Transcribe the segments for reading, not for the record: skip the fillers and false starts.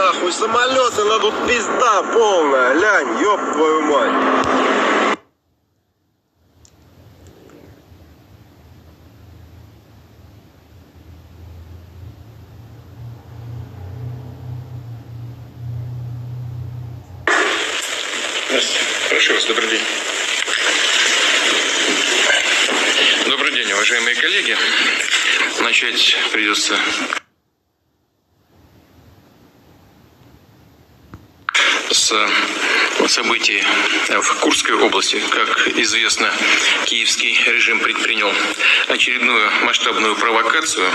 нахуй, самолеты, на тут пизда полная, лянь, ёб твою мать. Прошу вас, добрый день. Добрый день, уважаемые коллеги. Начать придется с событий в Курской области. Как известно, киевский режим предпринял очередную масштабную провокацию.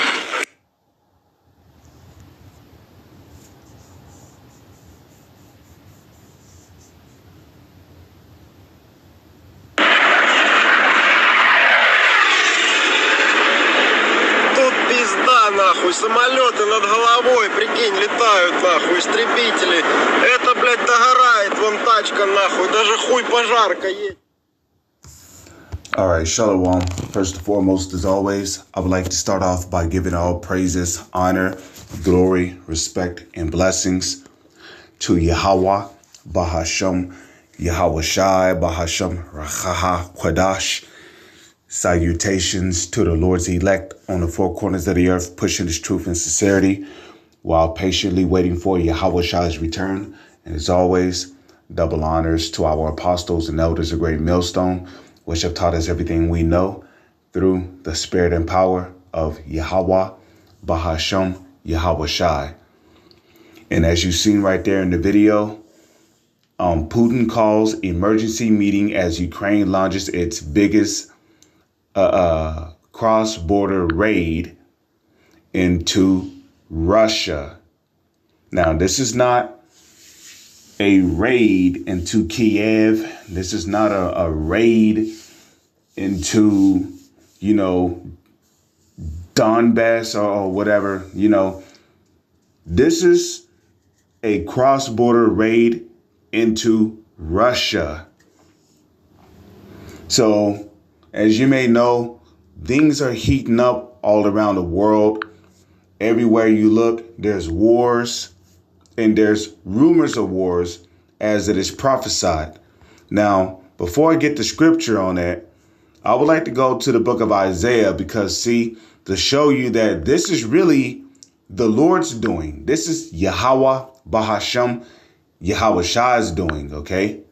Нахуй, самолеты над головой, прикинь, летают, нахуй, истребители. Это, блядь, догорает, вон тачка, нахуй, даже хуй пожарка едет. All right, Shalom. First and foremost, as always, I would like to start off by giving all praises, honor, glory, respect, and blessings to Yahweh, Bahasham, Yahweh Shai, Bahasham, Rachaha, Quadash. Salutations to the Lord's elect on the four corners of the earth, pushing his truth and sincerity while patiently waiting for Yahweh Shai's return. And as always, double honors to our apostles and elders of Great Millstone, which have taught us everything we know through the spirit and power of Yahweh, Bahasham, Yahweh Shai. And as you've seen right there in the video, Putin calls emergency meeting as Ukraine launches its biggest cross-border raid into Russia. Now, this is not a raid into Kiev. This is not a raid into, Donbass or whatever, This is a cross-border raid into Russia. So, as you may know, things are heating up all around the world. Everywhere you look, there's wars and there's rumors of wars as it is prophesied. Now, before I get the scripture on that, I would like to go to the book of Isaiah because, see, to show you that this is really the Lord's doing. This is Yahweh, Bahasham, Yahweh Shai's doing, okay?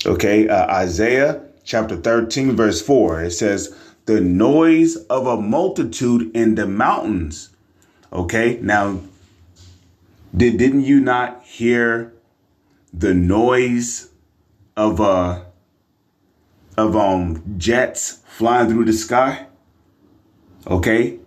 Isaiah chapter 13, verse 4, it says, the noise of a multitude in the mountains. Okay, now, didn't you not hear the noise of jets flying through the sky? Okay,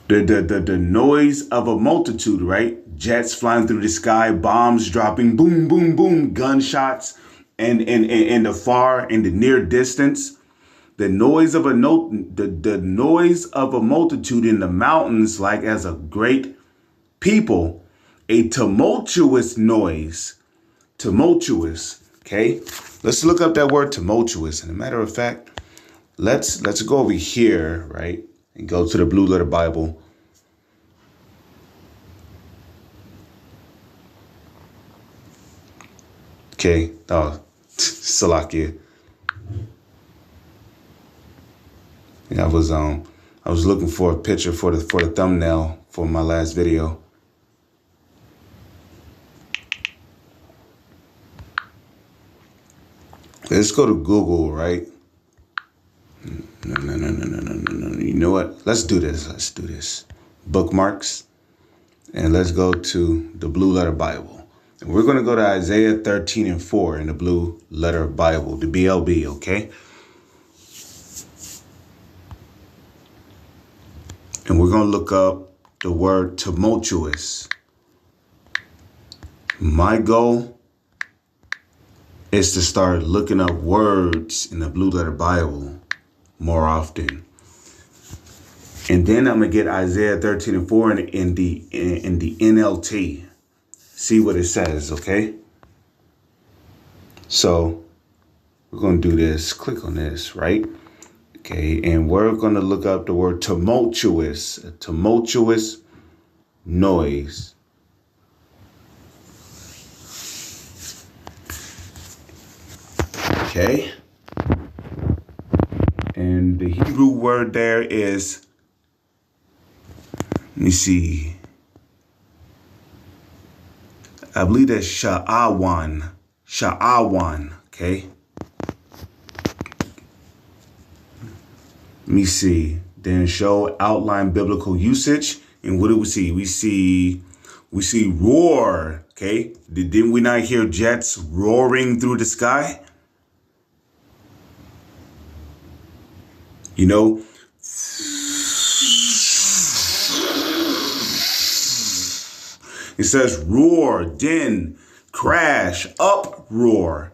the noise of a multitude, right? Jets flying through the sky, bombs dropping, boom, boom, boom, gunshots. And in the far, in the near distance, the noise of a multitude in the mountains, like as a great people, a tumultuous noise, tumultuous. Okay, let's look up that word tumultuous. And a matter of fact, let's go over here, right, and go to the Blue Letter Bible. Okay, Salakia. Yeah, I was looking for a picture for the thumbnail for my last video. Let's go to Google, right? No. You know what? Let's do this. Bookmarks. And let's go to the Blue Letter Bible. And we're going to go to Isaiah 13 and 4 in the Blue Letter Bible, the BLB, okay? And we're going to look up the word tumultuous. My goal is to start looking up words in the Blue Letter Bible more often. And then I'm going to get Isaiah 13 and 4 in the NLT. See what it says, okay? So we're going to do this. Click on this, right? Okay, and we're going to look up the word tumultuous. Tumultuous noise. Okay. And the Hebrew word there is, let me see, I believe that's sha'awan. Sha'awan, okay? Let me see. Then show outline biblical usage. And what do we see? We see roar, okay? Didn't we not hear jets roaring through the sky? You know, it says roar, din, crash, uproar.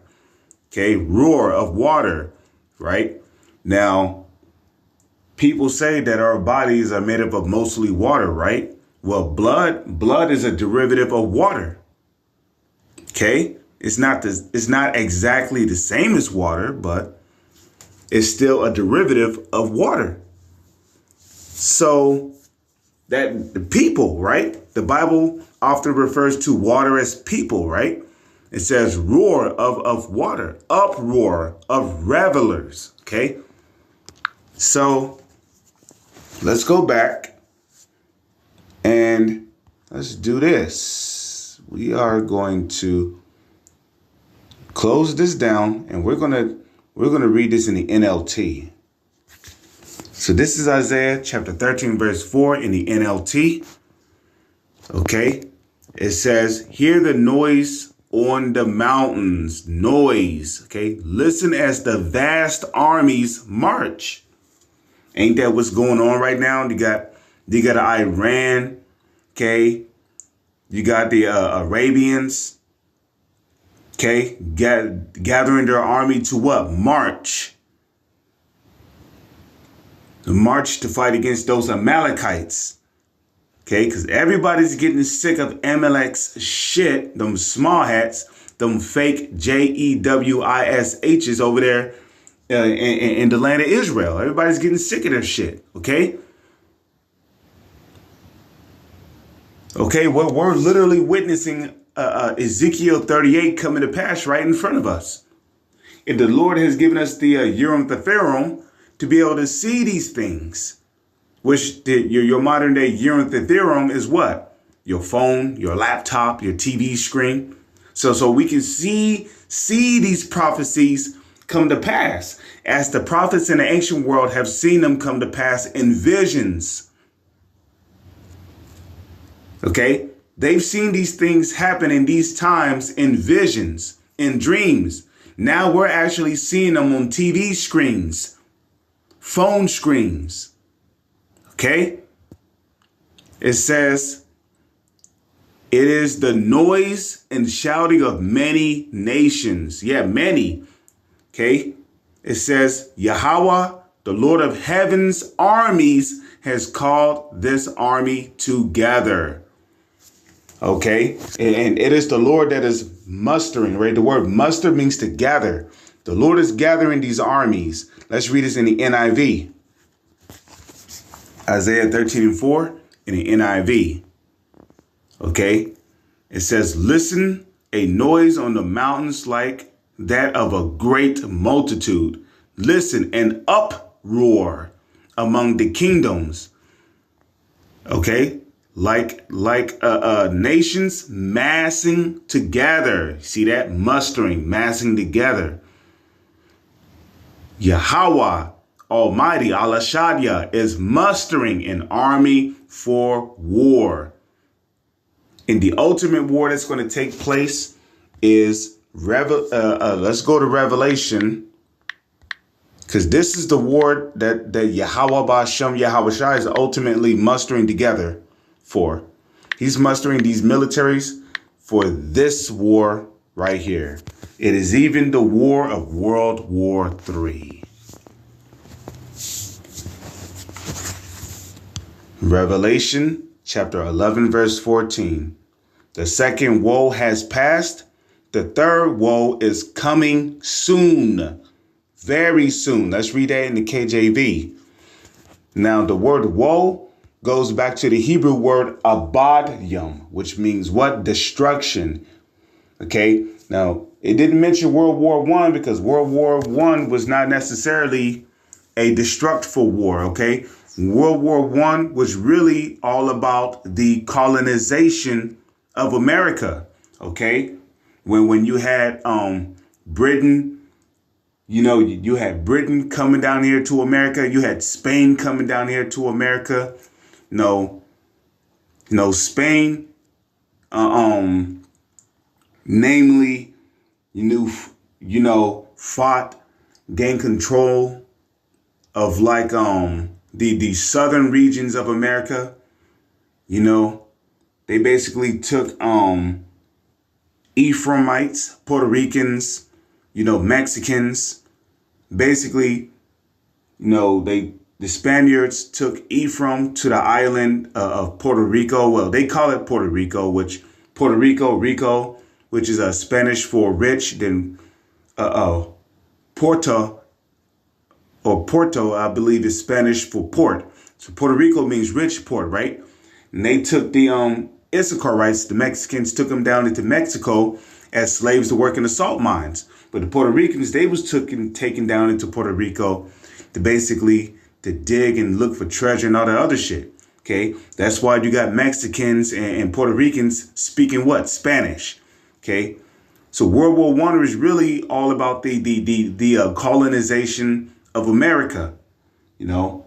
Okay, roar of water, right? Now, people say that our bodies are made up of mostly water, right? Well, blood is a derivative of water. Okay, it's not exactly the same as water, but it's still a derivative of water. So that the people, right? The Bible often refers to water as people, right? It says roar of water, uproar of revelers, okay? So let's go back and let's do this. We are going to close this down and we're going to read this in the NLT. So this is Isaiah chapter 13, verse 4 in the NLT. Okay. It says, hear the noise on the mountains. Noise. Okay. Listen as the vast armies march. Ain't that what's going on right now? You got Iran. Okay. You got the Arabians. Okay. Gathering their army to what? March. The march to fight against those Amalekites. Okay, because everybody's getting sick of Amalek's shit, them small hats, them fake JEWISHs over there in the land of Israel. Everybody's getting sick of their shit, okay? Okay, well, we're literally witnessing Ezekiel 38 coming to pass right in front of us. And the Lord has given us the Urim Thummim to be able to see these things, which your modern day Urim Thummim is what? Your phone, your laptop, your TV screen. So we can see these prophecies come to pass as the prophets in the ancient world have seen them come to pass in visions. Okay, they've seen these things happen in these times in visions, in dreams. Now we're actually seeing them on TV screens, phone screens. Okay? It says, it is the noise and shouting of many nations. Yeah, many. Okay? It says, Yahweh, the Lord of heaven's armies, has called this army together. Okay? And it is the Lord that is mustering, right? The word muster means to gather. The Lord is gathering these armies. Let's read this in the NIV. Isaiah 13:4 in the NIV. Okay. It says, listen, a noise on the mountains like that of a great multitude. Listen, an uproar among the kingdoms. Okay. Like nations massing together. See that? Mustering, massing together. Yahweh Almighty, Allah Shadia, is mustering an army for war. And the ultimate war that's going to take place is, let's go to Revelation, because this is the war that Yahweh Ba'Shem Yahweh Shai is ultimately mustering together for. He's mustering these militaries for this war right here. It is even the war of World War III. Revelation chapter 11, verse 14. The second woe has passed. The third woe is coming soon. Very soon. Let's read that in the KJV. Now, the word woe goes back to the Hebrew word abadyum, which means what? Destruction. Okay. Now, it didn't mention World War I because World War I was not necessarily a destructful war. Okay. World War I was really all about the colonization of America. Okay. When you had Britain, you had Britain coming down here to America. You had Spain coming down here to America. Spain, namely, fought, gained control of like the southern regions of America. They basically took Ephraimites, Puerto Ricans, Mexicans. Basically, the Spaniards took Ephraim to the island of Puerto Rico. Well, they call it Puerto Rico, which which is Spanish for rich. Then Porto, I believe, is Spanish for port. So Puerto Rico means rich port, right? And they took the Issacharites, the Mexicans, took them down into Mexico as slaves to work in the salt mines. But the Puerto Ricans, they was taken down into Puerto Rico to basically to dig and look for treasure and all that other shit. Okay, that's why you got Mexicans and Puerto Ricans speaking what? Spanish. Okay, so World War I is really all about the colonization of America. You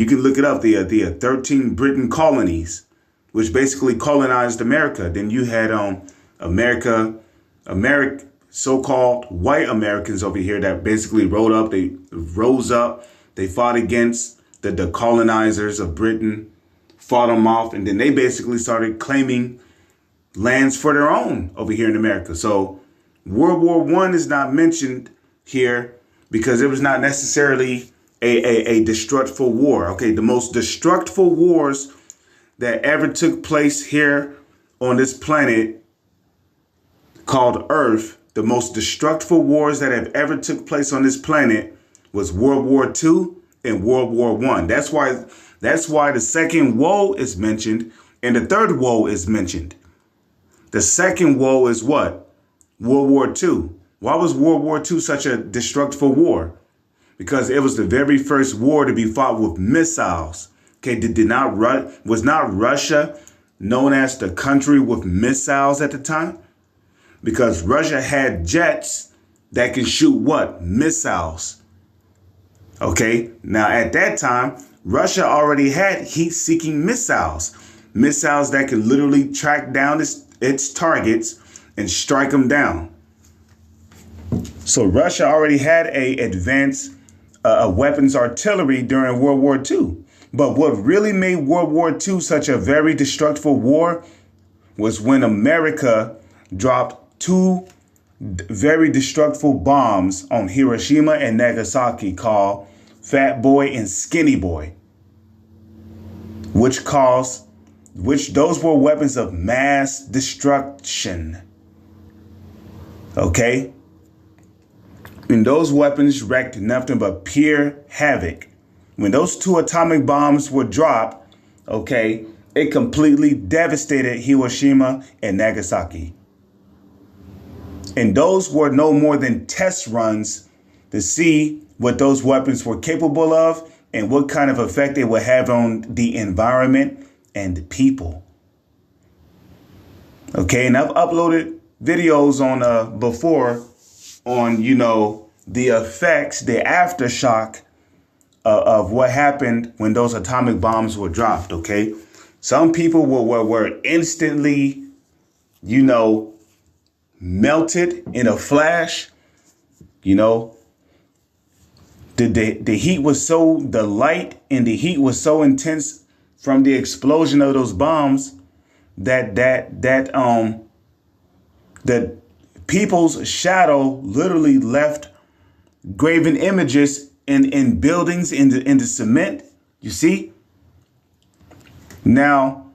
can look it up. The 13 Britain colonies, which basically colonized America. Then you had so-called white Americans over here that basically rose up. They fought against the colonizers of Britain, fought them off, and then they basically started claiming lands for their own over here in America. So World War I is not mentioned here because it was not necessarily a destructful war. Okay, the most destructful wars that ever took place here on this planet called Earth, the most destructful wars that have ever took place on this planet was World War II and World War I. That's why the second woe is mentioned and the third woe is mentioned. The second woe is what? World War II. Why was World War II such a destructful war? Because it was the very first war to be fought with missiles. Okay, was not Russia known as the country with missiles at the time? Because Russia had jets that can shoot what? Missiles. Okay, now at that time, Russia already had heat-seeking missiles. Missiles that could literally track down its targets and strike them down. So Russia already had a advanced weapons artillery during World War II. But what really made World War II such a very destructive war was when America dropped two very destructive bombs on Hiroshima and Nagasaki called Fat Boy and Skinny Boy, which those were weapons of mass destruction. Okay? And those weapons wreaked nothing but pure havoc. When those two atomic bombs were dropped, okay, it completely devastated Hiroshima and Nagasaki. And those were no more than test runs to see what those weapons were capable of and what kind of effect they would have on the environment and the people. Okay, and I've uploaded videos on before on, the effects, the aftershock of what happened when those atomic bombs were dropped. Okay, some people were instantly, melted in a flash. The heat was the light and the heat was so intense from the explosion of those bombs that people's shadow literally left graven images in buildings, in the cement. You see? Now,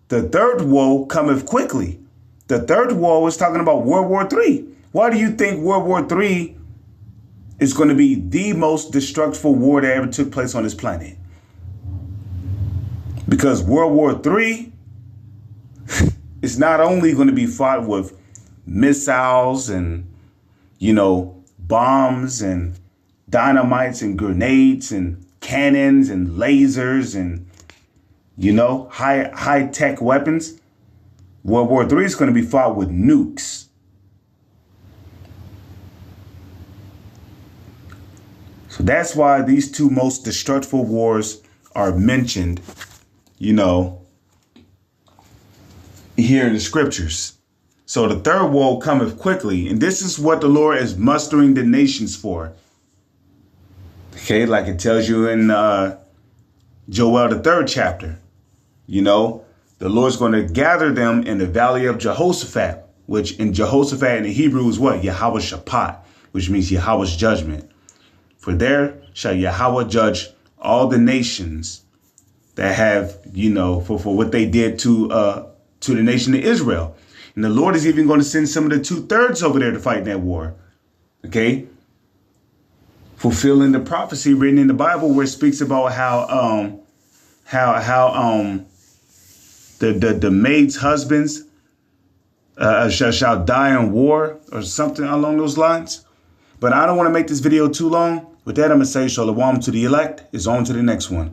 the third woe cometh quickly. The third woe is talking about World War III. Why do you think World War III is going to be the most destructive war that ever took place on this planet? Because World War III is not only going to be fought with missiles and, bombs and dynamites and grenades and cannons and lasers and, high-tech weapons. World War III is going to be fought with nukes. So that's why these two most destructive wars are mentioned, here in the scriptures. So the third woe cometh quickly, and this is what the Lord is mustering the nations for. Okay, like it tells you in Joel, the 3rd chapter. The Lord's going to gather them in the valley of Jehoshaphat, which in Jehoshaphat in the Hebrew is what? Yahweh Shaphat, which means Yahweh's judgment. For there shall Yahweh judge all the nations that have, for what they did to the nation of Israel. And the Lord is even going to send some of the 2/3 over there to fight in that war. Okay? Fulfilling the prophecy written in the Bible where it speaks about how the maids' husbands shall die in war or something along those lines. But I don't want to make this video too long. With that, I'm going to say shalom to the elect. It's on to the next one.